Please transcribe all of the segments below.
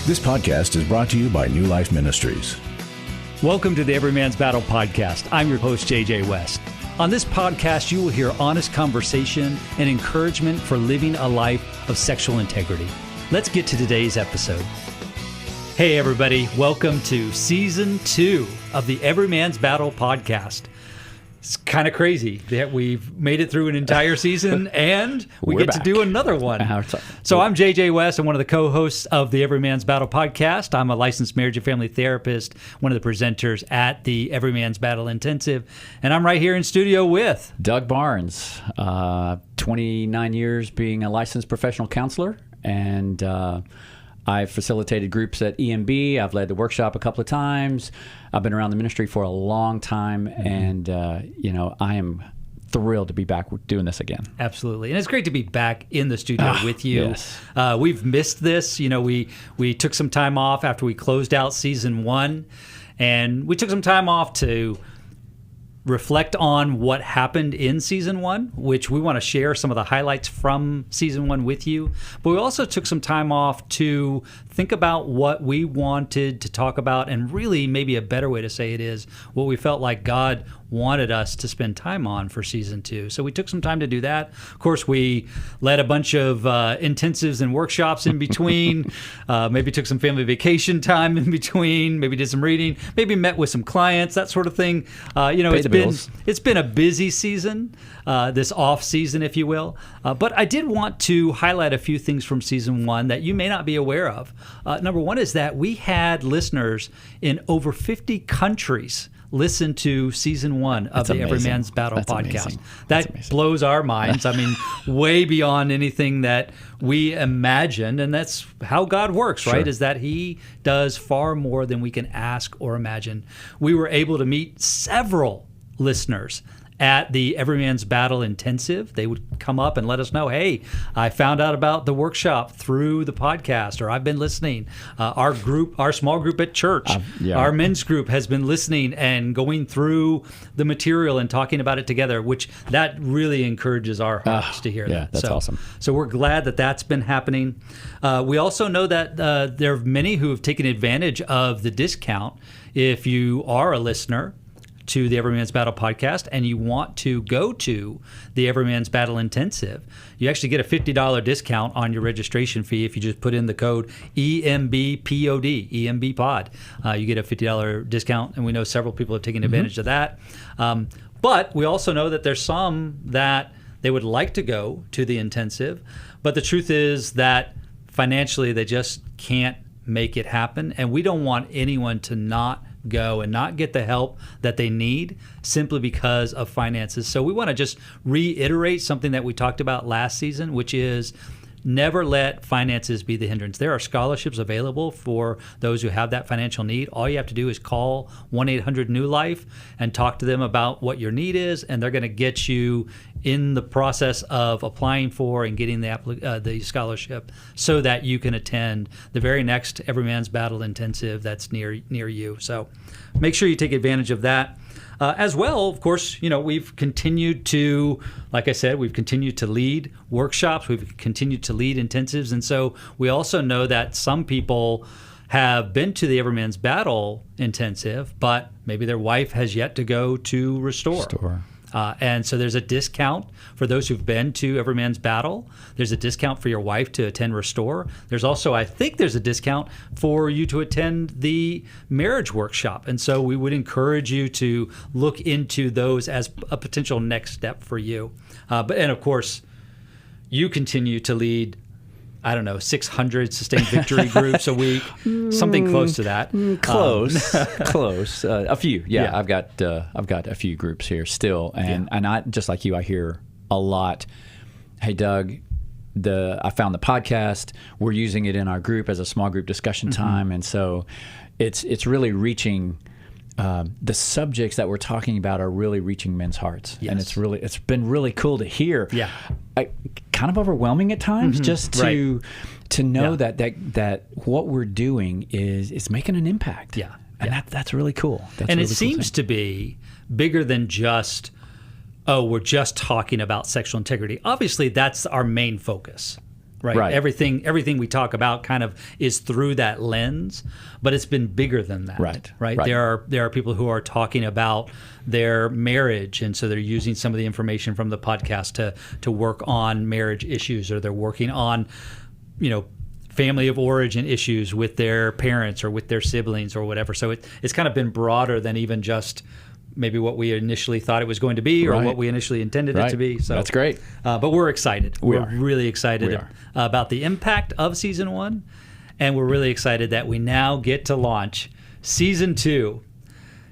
This podcast is brought to you by New Life Ministries. Welcome to the Every Man's Battle podcast. I'm your host, JJ West. On this podcast, you will hear honest conversation and encouragement for living a life of sexual integrity. Let's get to today's episode. Hey, everybody. Welcome to Season 2 of the Every Man's Battle podcast. It's kind of crazy that we've made it through an entire season and we get to do another one. So I'm JJ West. I'm one of the co-hosts of the Every Man's Battle podcast. I'm a licensed marriage and family therapist, one of the presenters at the Every Man's Battle Intensive. And I'm right here in studio with Doug Barnes, 29 years being a licensed professional counselor. And I've facilitated groups at EMB. I've led the workshop a couple of times. I've been around the ministry for a long time, and I am thrilled to be back doing this again. Absolutely. And it's great to be back in the studio with you. Yes. We've missed this. You know, we took some time off after we closed out season 1, and we took some time off to reflect on what happened in season 1, which we want to share some of the highlights from season 1 with you. But we also took some time off to think about what we wanted to talk about, and really maybe a better way to say it is what we felt like God wanted us to spend time on for season 2. So we took some time to do that. Of course, we led a bunch of intensives and workshops in between, maybe took some family vacation time in between, maybe did some reading, maybe met with some clients, that sort of thing. It's been a busy season, this off season, if you will. But I did want to highlight a few things from season 1 that you may not be aware of. Number one is that we had listeners in over 50 countries listen to season 1 of the Every Man's Battle podcast. That blows our minds. I mean, way beyond anything that we imagined. And that's how God works, right? Sure. Is that He does far more than we can ask or imagine. We were able to meet several listeners at the Every Man's Battle Intensive. They would come up and let us know, hey, I found out about the workshop through the podcast, or I've been listening. Our small group at church, our men's group has been listening and going through the material and talking about it together, which that really encourages our hearts to hear that. That's awesome. So we're glad that that's been happening. We also know that there are many who have taken advantage of the discount. If you are a listener to the Every Man's Battle podcast and you want to go to the Every Man's Battle Intensive, you actually get a $50 discount on your registration fee if you just put in the code EMBPOD, EMBPOD. You get a $50 discount, and we know several people have taken advantage of that. But we also know that there's some that they would like to go to the intensive, but the truth is that financially they just can't make it happen, and we don't want anyone to not go and not get the help that they need simply because of finances. So we want to just reiterate something that we talked about last season, which is never let finances be the hindrance. There are scholarships available for those who have that financial need. All you have to do is call 1-800-NEW-LIFE and talk to them about what your need is, and they're going to get you in the process of applying for and getting the scholarship so that you can attend the very next Every Man's Battle Intensive that's near you. So make sure you take advantage of that. As well, of course, we've continued to, like I said, we've continued to lead workshops, we've continued to lead intensives, and so we also know that some people have been to the Every Man's Battle Intensive, but maybe their wife has yet to go to Restore. And so there's a discount for those who've been to Every Man's Battle. There's a discount for your wife to attend Restore. There's also, I think there's a discount for you to attend the marriage workshop. And so we would encourage you to look into those as a potential next step for you. And of course, you continue to lead 600 sustained victory groups a week, something close to that. Close. A few. Yeah. I've got a few groups here still, and I, just like you, I hear a lot. Hey, Doug, I found the podcast. We're using it in our group as a small group discussion time, and so it's really reaching. The subjects that we're talking about are really reaching men's hearts, and it's been really cool to hear. Yeah, kind of overwhelming at times, just to know that what we're doing is making an impact. Yeah, and that's really cool. And it seems to be bigger than just we're just talking about sexual integrity. Obviously, that's our main focus. right? Everything we talk about kind of is through that lens, but it's been bigger than that, right? There are people who are talking about their marriage, and so they're using some of the information from the podcast to work on marriage issues, or they're working on, family of origin issues with their parents or with their siblings or whatever. So it's kind of been broader than even just maybe what we initially thought it was going to be, or what we initially intended it to be. So that's great. But we're excited. We're really excited We are. about the impact of season 1, and we're really excited that we now get to launch season 2.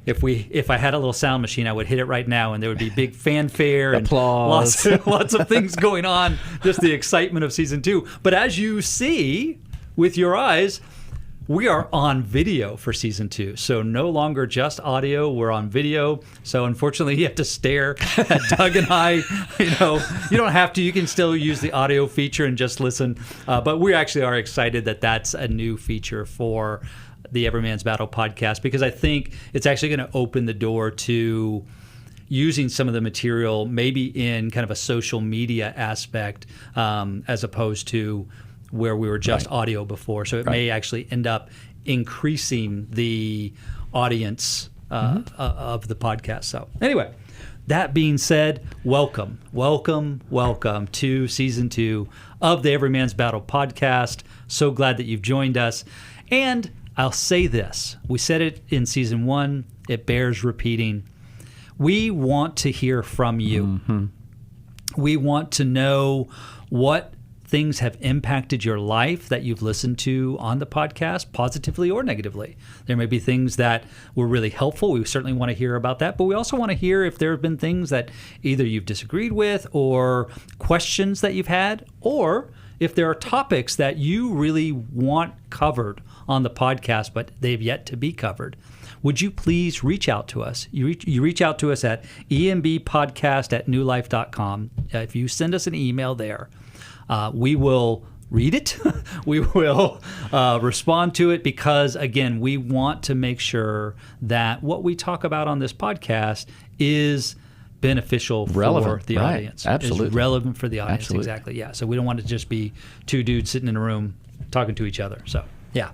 If I had a little sound machine, I would hit it right now, and there would be big fanfare and applause, lots of things going on. Just the excitement of season 2. But as you see with your eyes, we are on video for season 2. So no longer just audio, we're on video. So unfortunately, you have to stare at Doug and I. You don't have to. You can still use the audio feature and just listen. But we actually are excited that that's a new feature for the Every Man's Battle podcast, because I think it's actually going to open the door to using some of the material maybe in kind of a social media aspect, as opposed to where we were just audio before. So it may actually end up increasing the audience of the podcast. So anyway, that being said, welcome to season 2 of the Every Man's Battle podcast. So glad that you've joined us. And I'll say this. We said it in season 1. It bears repeating. We want to hear from you. Mm-hmm. We want to know what things have impacted your life that you've listened to on the podcast, positively or negatively. There may be things that were really helpful. We certainly want to hear about that, but we also want to hear if there have been things that either you've disagreed with, or questions that you've had, or if there are topics that you really want covered on the podcast, but they've yet to be covered. Would you please reach out to us? You reach out to us at embpodcast@newlife.com. If you send us an email there, we will read it. We will respond to it, because, again, we want to make sure that what we talk about on this podcast is beneficial for the audience. Absolutely. Is relevant for the audience. Absolutely. Exactly. Yeah. So we don't want to just be two dudes sitting in a room talking to each other. So, yeah.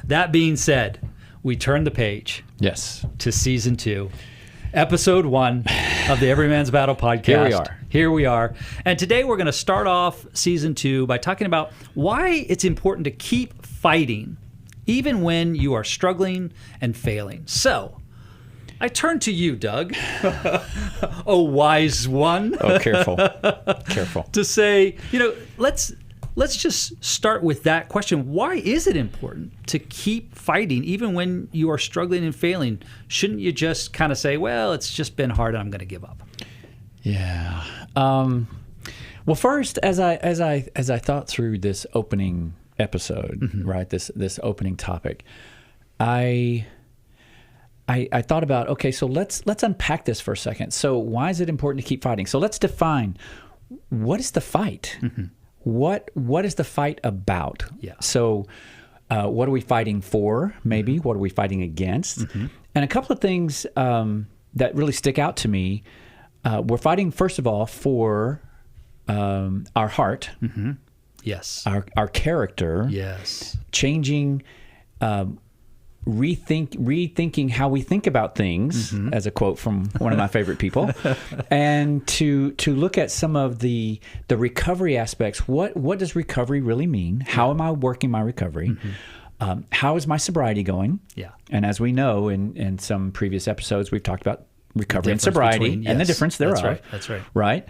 That being said, we turn the page. Yes. To season 2. Episode 1 of the Every Man's Battle podcast. Here we are. And today we're going to start off season 2 by talking about why it's important to keep fighting even when you are struggling and failing. So, I turn to you, Doug, oh wise one. Oh, careful. Careful. To say, let's just start with that question. Why is it important to keep fighting even when you are struggling and failing? Shouldn't you just kind of say, well, it's just been hard and I'm going to give up? Yeah. Well, first, as I thought through this opening episode, right, this opening topic, I thought about, okay, so let's unpack this for a second. So why is it important to keep fighting? So let's define, what is the fight? Mm-hmm. What is the fight about? Yeah. So what are we fighting for, maybe? Mm-hmm. What are we fighting against? Mm-hmm. And a couple of things that really stick out to me. We're fighting, first of all, for our heart. Mm-hmm. Yes. Our character. Yes. Changing, rethinking how we think about things, as a quote from one of my favorite people, and to look at some of the recovery aspects. What does recovery really mean? How am I working my recovery? How is my sobriety going? Yeah. And as we know in some previous episodes, we've talked about recovery and sobriety and the difference thereof. That's right. Right.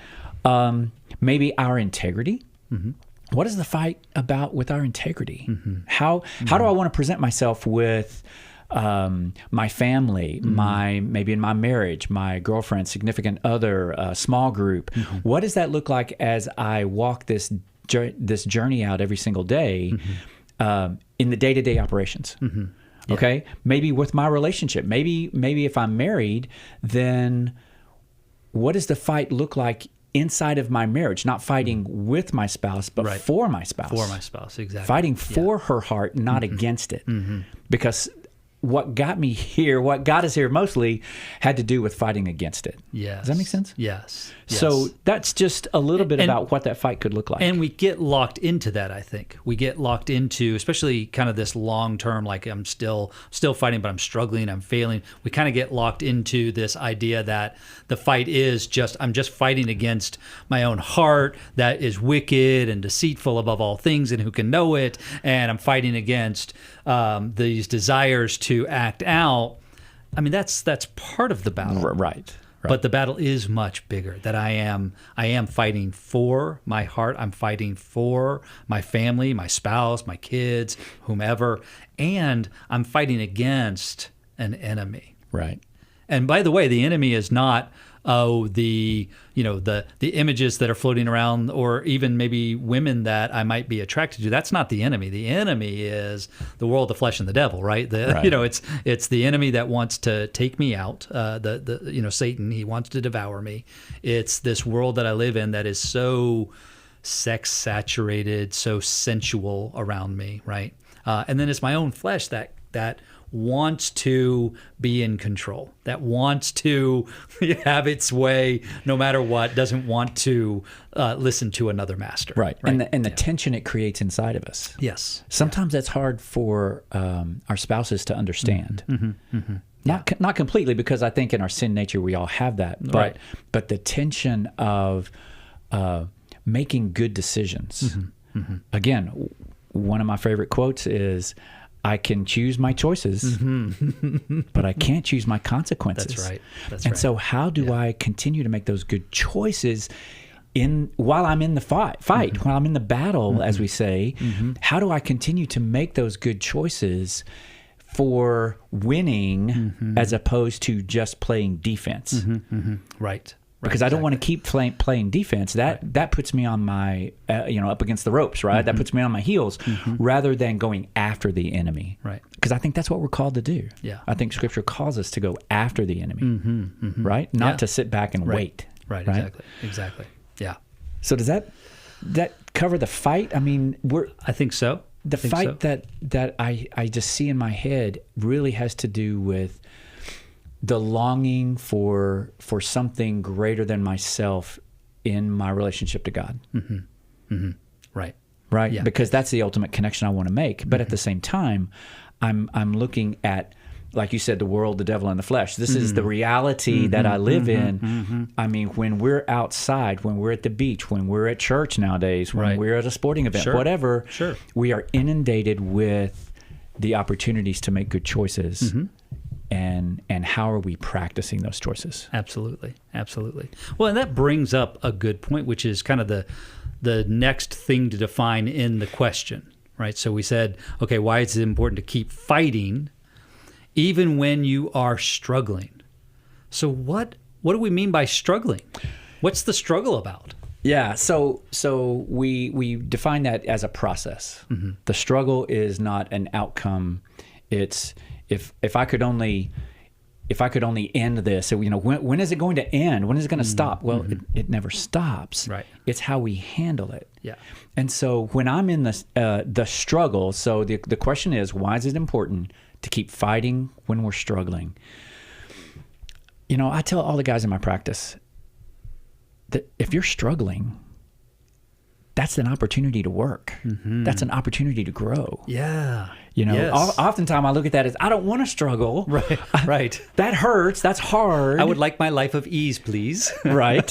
Maybe our integrity. Mm-hmm. What is the fight about with our integrity? Mm-hmm. How do I want to present myself with my family, maybe in my marriage, my girlfriend, significant other, small group? Mm-hmm. What does that look like as I walk this journey out every single day in the day-to-day operations? Mm-hmm. Yeah. Okay, maybe with my relationship, maybe if I'm married, then what does the fight look like inside of my marriage? Not fighting with my spouse, but for my spouse. For my spouse, exactly. Fighting for her heart, not against it. Mm-hmm. Because what got me here, what got us here mostly, had to do with fighting against it. Yes. Does that make sense? Yes. So that's just a little bit about what that fight could look like. And we get locked into that, I think. We get locked into, especially kind of this long-term, like I'm still fighting, but I'm struggling, I'm failing. We kind of get locked into this idea that the fight is I'm just fighting against my own heart that is wicked and deceitful above all things and who can know it. And I'm fighting against these desires to act out. I mean, that's part of the battle. Right. But the battle is much bigger. That I am fighting for my heart. I'm fighting for my family, my spouse, my kids, whomever, and I'm fighting against an enemy. Right. And by the way, the enemy is not the images that are floating around, or even maybe women that I might be attracted to. That's not the enemy. The enemy is the world, the flesh, and the devil. Right. It's the enemy that wants to take me out. Satan. He wants to devour me. It's this world that I live in that is so sex saturated, so sensual around me. Right. And then it's my own flesh that wants to be in control, that wants to have its way no matter what, doesn't want to listen to another master. Right. And the tension it creates inside of us. Yes. Sometimes that's hard for our spouses to understand. Mm-hmm. Mm-hmm. Not completely, because I think in our sin nature we all have that. But the tension of making good decisions. Mm-hmm. Mm-hmm. Again, one of my favorite quotes is, I can choose my choices, but I can't choose my consequences. That's right. And so how do I continue to make those good choices while I'm in the fight, while I'm in the battle, as we say? How do I continue to make those good choices for winning as opposed to just playing defense? Right. Because I don't want to keep playing defense. That puts me on my, up against the ropes, right? That puts me on my heels, rather than going after the enemy. Right. Because I think that's what we're called to do. Yeah. I think Scripture calls us to go after the enemy, right? Not to sit back and wait. Right. Exactly. Yeah. So does that cover the fight? I mean, I think so. The fight that I just see in my head really has to do with the longing for something greater than myself in my relationship to God. Right. Yeah. Because that's the ultimate connection I want to make. But at the same time, I'm looking at, like you said, the world, the devil, and the flesh. This is the reality that I live in. I mean, when we're outside, when we're at the beach, when we're at church nowadays, when we're at a sporting event, whatever, we are inundated with the opportunities to make good choices. And how are we practicing those choices? Absolutely. Well, and that brings up a good point, which is kind of the next thing to define in the question, right? So we said, okay, why is it important to keep fighting even when you are struggling? So what do we mean by struggling? What's the struggle about? Yeah, so we define that as a process. The struggle is not an outcome. It's if I could only end this, when is it going to end? When is it going to stop? Well, it never stops. Right. It's how we handle it. Yeah. And so when I'm in the struggle, so the question is, why is it important to keep fighting when we're struggling? I tell all the guys in my practice that if you're struggling, that's an opportunity to work. That's an opportunity to grow. Yeah. Oftentimes I look at that as, I don't want to struggle. Right. That hurts. That's hard. I would like my life of ease, please. Right.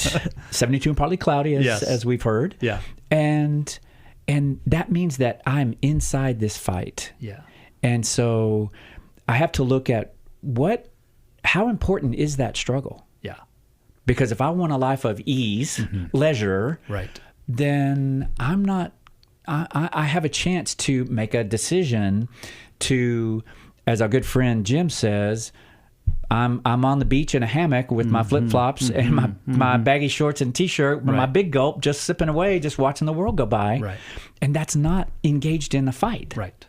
72 and partly cloudy, as we've heard. Yeah. And that means that I'm inside this fight. Yeah. And so I have to look at how important is that struggle? Yeah. Because if I want a life of ease, leisure, right, then I'm not. I have a chance to make a decision to, as our good friend Jim says, I'm on the beach in a hammock with my flip-flops and my baggy shorts and T-shirt with my big gulp, just sipping away, just watching the world go by. Right. And that's not engaged in the fight. Right.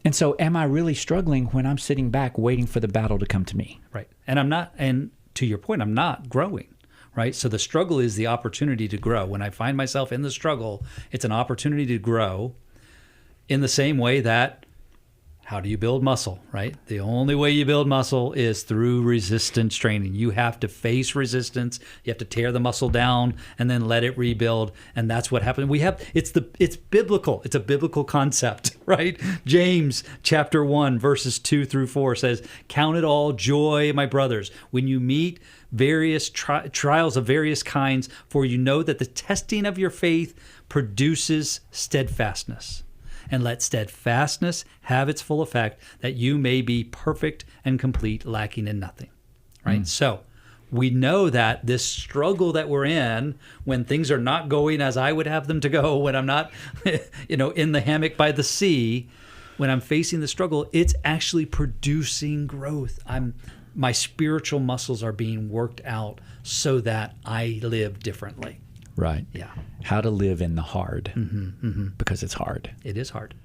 And so am I really struggling when I'm sitting back waiting for the battle to come to me? Right. And to your point, I'm not growing. Right. So the struggle is the opportunity to grow. When I find myself in the struggle, it's an opportunity to grow in the same way that How do you build muscle, right? The only way you build muscle is through resistance training. You have to face resistance. You have to tear the muscle down and then let it rebuild. And that's what happened. It's biblical. It's a biblical concept, right? James chapter 1, verses 2 through 4 says, "Count it all joy, my brothers, when you meet various trials of various kinds, for you know that the testing of your faith produces steadfastness. And let steadfastness have its full effect, that you may be perfect and complete, lacking in nothing." Right? So we know that this struggle that we're in, when things are not going as I would have them to go, when I'm not, in the hammock by the sea, when I'm facing the struggle, it's actually producing growth. My spiritual muscles are being worked out so that I live differently. Right. Yeah. How to live in the hard, because it's hard. It is hard.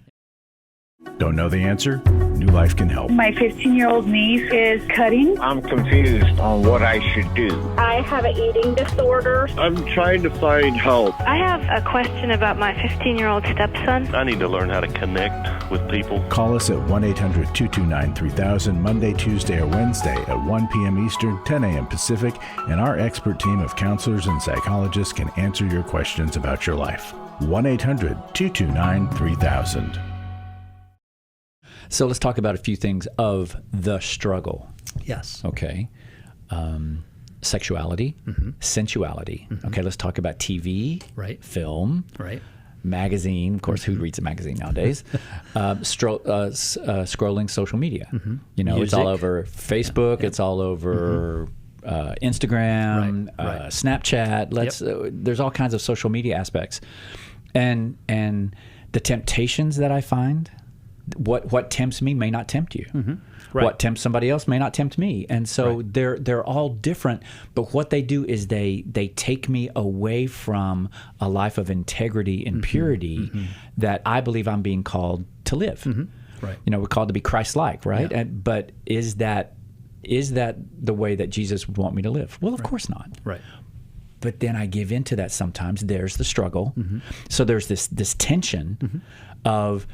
Don't know the answer? New Life can help. My 15-year-old niece is cutting. I'm confused on what I should do. I have an eating disorder. I'm trying to find help. I have a question about my 15-year-old stepson. I need to learn how to connect with people. Call us at 1-800-229-3000 Monday, Tuesday, or Wednesday at 1 p.m. Eastern, 10 a.m. Pacific, and our expert team of counselors and psychologists can answer your questions about your life. 1-800-229-3000. So let's talk about a few things of the struggle. Yes. Okay. Sexuality, sensuality. Okay, let's talk about TV, Right. film, Right. magazine. Of course, who reads a magazine nowadays? Scrolling social media. It's all Music. over Facebook. It's all over Instagram, Right. Snapchat. There's all kinds of social media aspects, and the temptations that I find. What tempts me may not tempt you. Right. What tempts somebody else may not tempt me. And so they're all different. But what they do is they take me away from a life of integrity and purity that I believe I'm being called to live. Right. We're called to be Christ-like, right? Yeah. But is that the way that Jesus would want me to live? Well, of course not. Right. But then I give into that sometimes. There's the struggle. So there's this tension of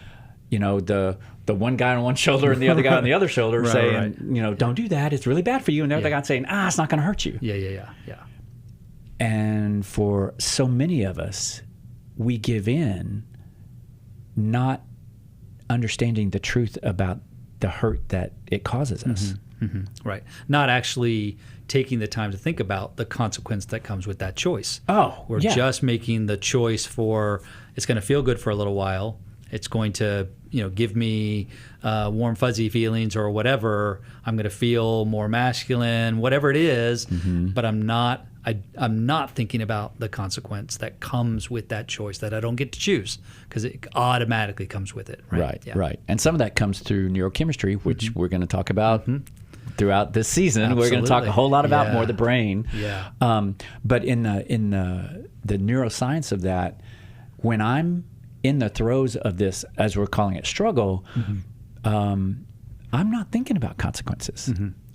the one guy on one shoulder and the other guy on the other shoulder saying, don't do that. It's really bad for you. And the other guy saying, it's not going to hurt you. Yeah. And for so many of us, we give in, not understanding the truth about the hurt that it causes us. Right. Not actually taking the time to think about the consequence that comes with that choice. We're just making the choice for, it's going to feel good for a little while. It's going to, give me warm, fuzzy feelings or whatever. I'm going to feel more masculine, whatever it is. But I'm not thinking about the consequence that comes with that choice that I don't get to choose, because it automatically comes with it. Right. Right. And some of that comes through neurochemistry, which we're going to talk about throughout this season. Absolutely. We're going to talk a whole lot about more the brain. Yeah. But in the neuroscience of that, when I'm in the throes of this, as we're calling it, struggle, I'm not thinking about consequences.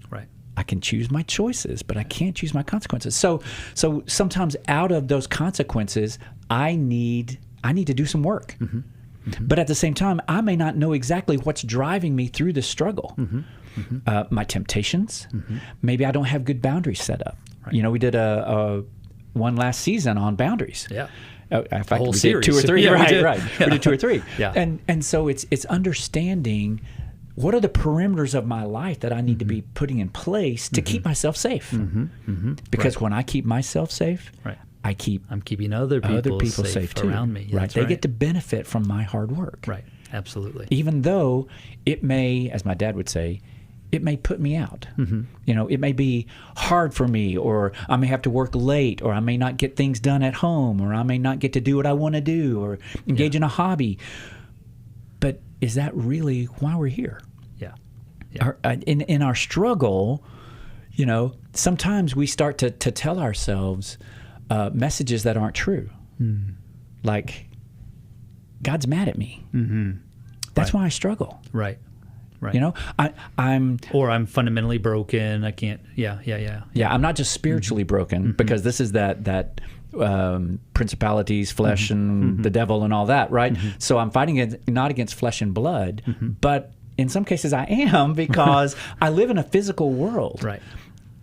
Right. I can choose my choices, but I can't choose my consequences. So sometimes out of those consequences, I need to do some work. But at the same time, I may not know exactly what's driving me through this struggle. My temptations. Maybe I don't have good boundaries set up. Right. We did a one last season on boundaries. Yeah. In fact, whole we series. did 2 or 3. Yeah, right. Yeah. We did 2 or 3. Yeah. And so it's understanding what are the perimeters of my life that I need to be putting in place to keep myself safe. Because when I keep myself safe, I'm keeping other people safe too. around me. Right. They get to benefit from my hard work. Right. Absolutely. Even though it may, as my dad would say, it may put me out. It may be hard for me, or I may have to work late, or I may not get things done at home, or I may not get to do what I want to do, or engage in a hobby. But is that really why we're here? Yeah. In our struggle, sometimes we start to tell ourselves messages that aren't true. Like, God's mad at me. That's why I struggle. Right. I'm fundamentally broken. I can't. Yeah. I'm not just spiritually broken, because this is that principalities, flesh, and the devil, and all that, right? So I'm fighting not against flesh and blood, but in some cases I am, because I live in a physical world. Right.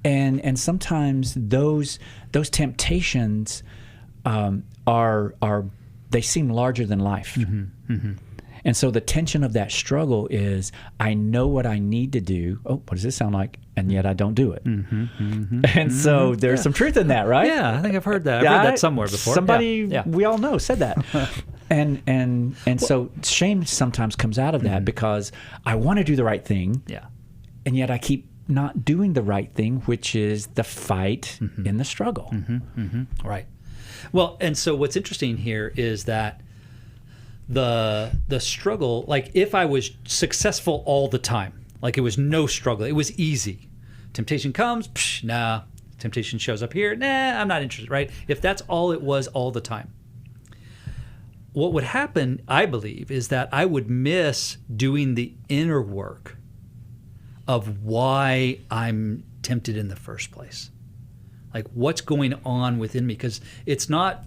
And sometimes those temptations are they seem larger than life. And so the tension of that struggle is, I know what I need to do. Oh, what does this sound like? And yet I don't do it. And so there's some truth in that, right? Yeah, I think I've heard that. I've read that somewhere before. Somebody we all know said that. And so shame sometimes comes out of that, because I want to do the right thing. Yeah. And yet I keep not doing the right thing, which is the fight in the struggle. Right. Well, and so what's interesting here is that the struggle, like if I was successful all the time, like it was no struggle, it was easy. Temptation comes, nah. Temptation shows up here, nah, I'm not interested, right? If that's all it was all the time, what would happen, I believe, is that I would miss doing the inner work of why I'm tempted in the first place. Like what's going on within me, because it's not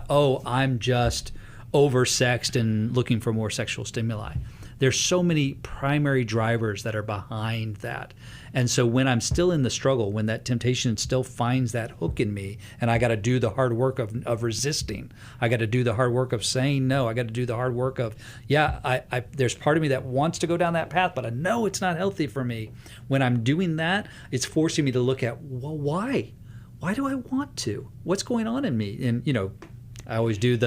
oh, I'm just oversexed and looking for more sexual stimuli. There's so many primary drivers that are behind that. And so when I'm still in the struggle, when that temptation still finds that hook in me, and I got to do the hard work of resisting, I got to do the hard work of saying no, I got to do the hard work of, I there's part of me that wants to go down that path, but I know it's not healthy for me. When I'm doing that, it's forcing me to look at, well, why? Why do I want to? What's going on in me? And, I always do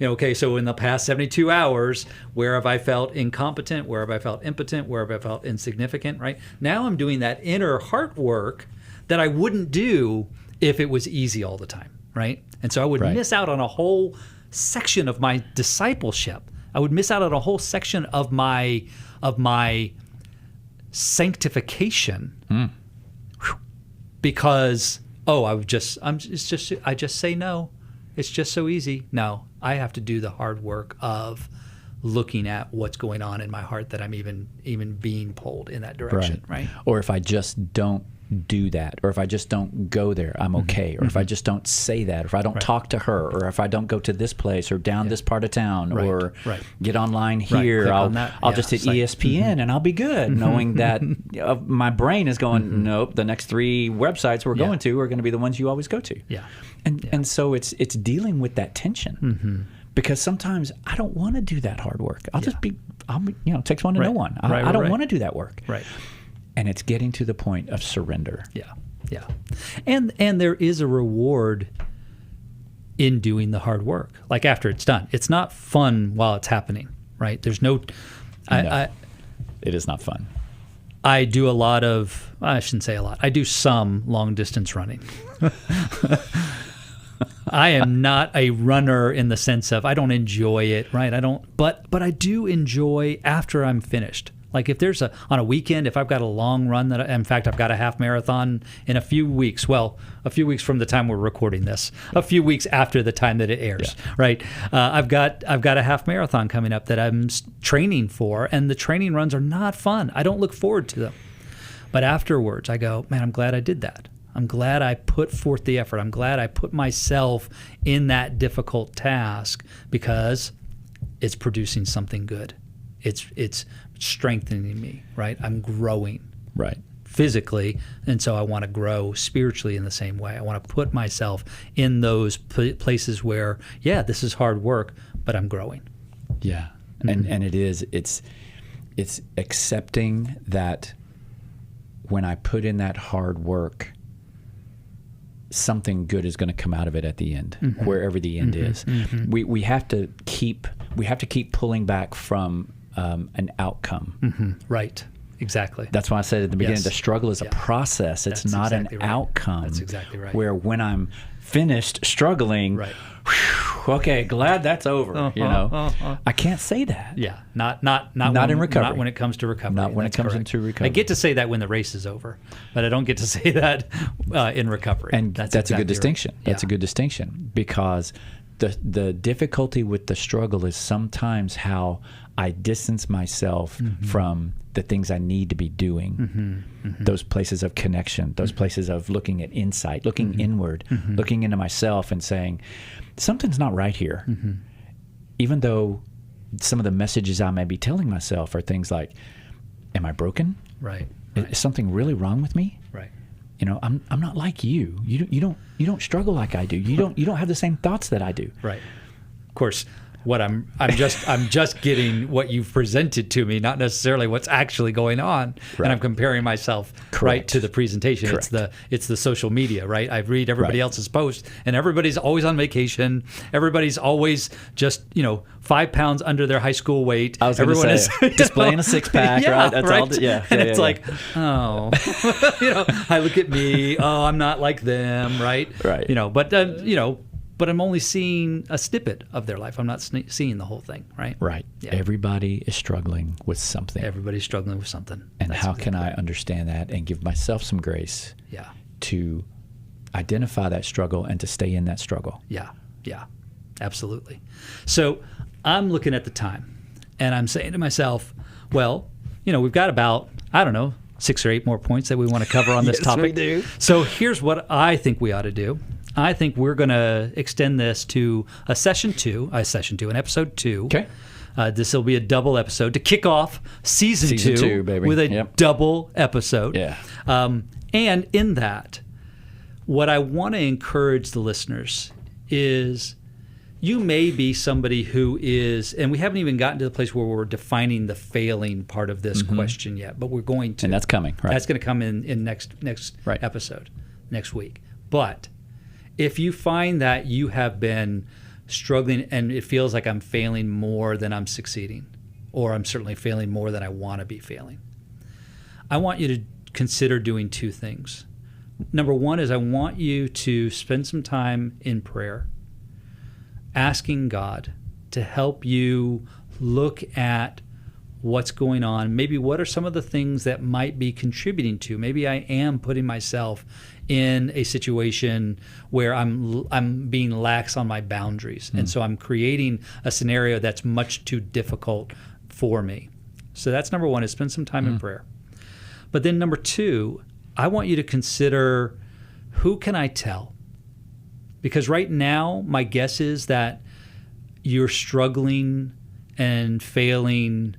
okay, so in the past 72 hours, where have I felt incompetent? Where have I felt impotent? Where have I felt insignificant, right? Now I'm doing that inner heart work that I wouldn't do if it was easy all the time, right? And so I would miss out on a whole section of my discipleship. I would miss out on a whole section of my sanctification because, I just say no. It's just so easy. No, I have to do the hard work of looking at what's going on in my heart that I'm even being pulled in that direction, right? Or if I just don't do that, or if I just don't go there, I'm okay. Or if I just don't say that, or if I don't talk to her, or if I don't go to this place or down this part of town, or get online here, I'll just hit ESPN and I'll be good, knowing that my brain is going, nope, the next 3 websites we're going to are going to be the ones you always go to. And so it's dealing with that tension, because sometimes I don't want to do that hard work. I'll just be takes one to know one. I don't want to do that work. Right. And it's getting to the point of surrender. Yeah. And there is a reward in doing the hard work. Like after it's done, it's not fun while it's happening, right? There's no. It is not fun. I do a lot of. I shouldn't say a lot. I do some long distance running. I am not a runner in the sense of I don't enjoy it, right? I don't, but I do enjoy after I'm finished. Like if there's on a weekend, if I've got a long run in fact, I've got a half marathon in a few weeks. Well, a few weeks from the time we're recording this, a few weeks after the time that it airs, right? I've got a half marathon coming up that I'm training for, and the training runs are not fun. I don't look forward to them, but afterwards I go, man, I'm glad I did that. I'm glad I put forth the effort. I'm glad I put myself in that difficult task, because it's producing something good. It's strengthening me, right? I'm growing, right, physically, and so I want to grow spiritually in the same way. I want to put myself in those places where, this is hard work, but I'm growing. Yeah, and it's accepting that when I put in that hard work, something good is going to come out of it at the end, wherever the end is. We have to keep pulling back from an outcome. Right. Exactly. That's why I said at the beginning, the struggle is a process. It's not an outcome. That's exactly right. Where when I'm finished struggling, whew, okay, glad that's over. I can't say that. Yeah. Not in recovery. Not when it comes to recovery. Not when it comes into recovery. I get to say that when the race is over, but I don't get to say that in recovery. And that's exactly a good distinction. Right. That's a good distinction, because the difficulty with the struggle is sometimes how I distance myself from the things I need to be doing, those places of connection, those places of looking at insight, looking inward, looking into myself and saying, something's not right here. Even though some of the messages I may be telling myself are things like, am I broken? Right. Is something really wrong with me? Right. I'm not like you. You don't struggle like I do. You don't have the same thoughts that I do. Right. Of course, what I'm just getting what you've presented to me, not necessarily what's actually going on. Right. And I'm comparing myself right to the presentation. Correct. It's the social media, right? I read everybody else's posts, and everybody's always on vacation. Everybody's always just 5 pounds under their high school weight. I was going to say displaying a six pack, right? That's right. all. Yeah. And it's like, oh, I look at me. Oh, I'm not like them, right? Right. But I'm only seeing a snippet of their life. I'm not seeing the whole thing, right? Right. Yeah. Everybody is struggling with something. Everybody's struggling with something. And how can I understand that and give myself some grace to identify that struggle and to stay in that struggle? Yeah, absolutely. So I'm looking at the time, and I'm saying to myself, well, we've got about, 6 or 8 more points that we want to cover on this topic. We do. So here's what I think we ought to do. I think we're going to extend this to an episode 2. Okay. This will be a double episode to kick off season 2 baby. with a double episode. Yeah. And in that, what I want to encourage the listeners is you may be somebody who is, and we haven't even gotten to the place where we're defining the failing part of this question yet, but we're going to. And that's coming, right? That's going to come in next episode, next week. But if you find that you have been struggling and it feels like I'm failing more than I'm succeeding, or I'm certainly failing more than I want to be failing, I want you to consider doing 2 things. Number 1 is I want you to spend some time in prayer, asking God to help you look at what's going on. Maybe what are some of the things that might be contributing to? Maybe I am putting myself in a situation where I'm being lax on my boundaries. And so I'm creating a scenario that's much too difficult for me. So that's number 1, is spend some time in prayer. But then number 2, I want you to consider, who can I tell? Because right now, my guess is that you're struggling and failing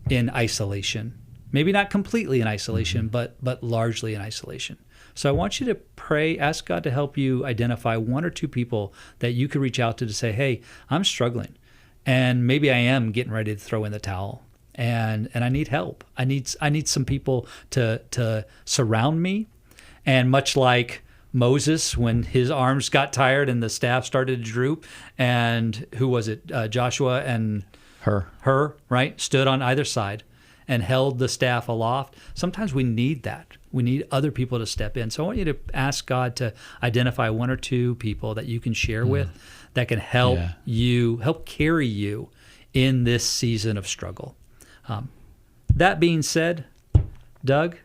in isolation. Maybe not completely in isolation, but largely in isolation. So I want you to pray, ask God to help you identify 1 or 2 people that you could reach out to say, hey, I'm struggling, and maybe I am getting ready to throw in the towel, and I need help. I need some people to surround me. And much like Moses, when his arms got tired and the staff started to droop, and who was it? Joshua and her, right? Stood on either side and held the staff aloft. Sometimes we need that. We need other people to step in. So I want you to ask God to identify 1 or 2 people that you can share with that can help help carry you in this season of struggle. That being said, Doug,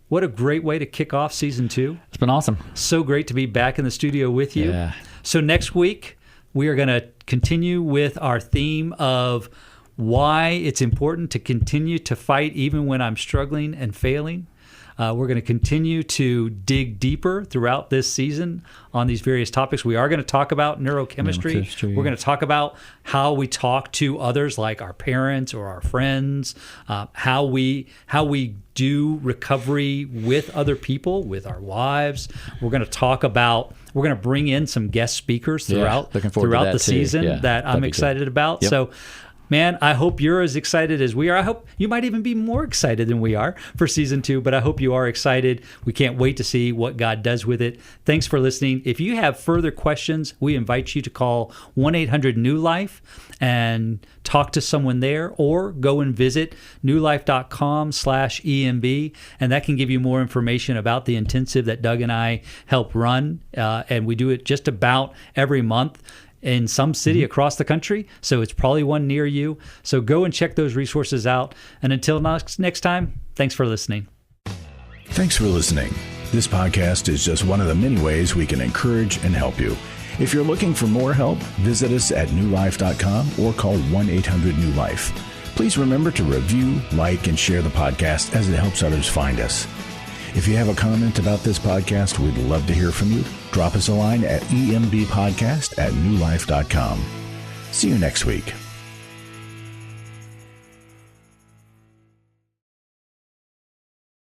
what a great way to kick off season 2. It's been awesome. So great to be back in the studio with you. Yeah. So next week, we are going to continue with our theme of why it's important to continue to fight even when I'm struggling and failing. We're going to continue to dig deeper throughout this season on these various topics. We are going to talk about neurochemistry. We're going to talk about how we talk to others, like our parents or our friends, how we do recovery with other people, with our wives. We're going to bring in some guest speakers throughout the season that I'm excited about. Yep. So, man, I hope you're as excited as we are. I hope you might even be more excited than we are for season 2, but I hope you are excited. We can't wait to see what God does with it. Thanks for listening. If you have further questions, we invite you to call 1-800-NEW-LIFE and talk to someone there, or go and visit newlife.com/EMB, and that can give you more information about the intensive that Doug and I help run, and we do it just about every month in some city across the country, so it's probably one near you. So go and check those resources out. And until next time, thanks for listening. Thanks for listening. This podcast is just one of the many ways we can encourage and help you. If you're looking for more help, visit us at newlife.com or call 1-800-NEW-LIFE. Please remember to review, like, and share the podcast, as it helps others find us. If you have a comment about this podcast, we'd love to hear from you. Drop us a line at embpodcast@newlife.com. See you next week.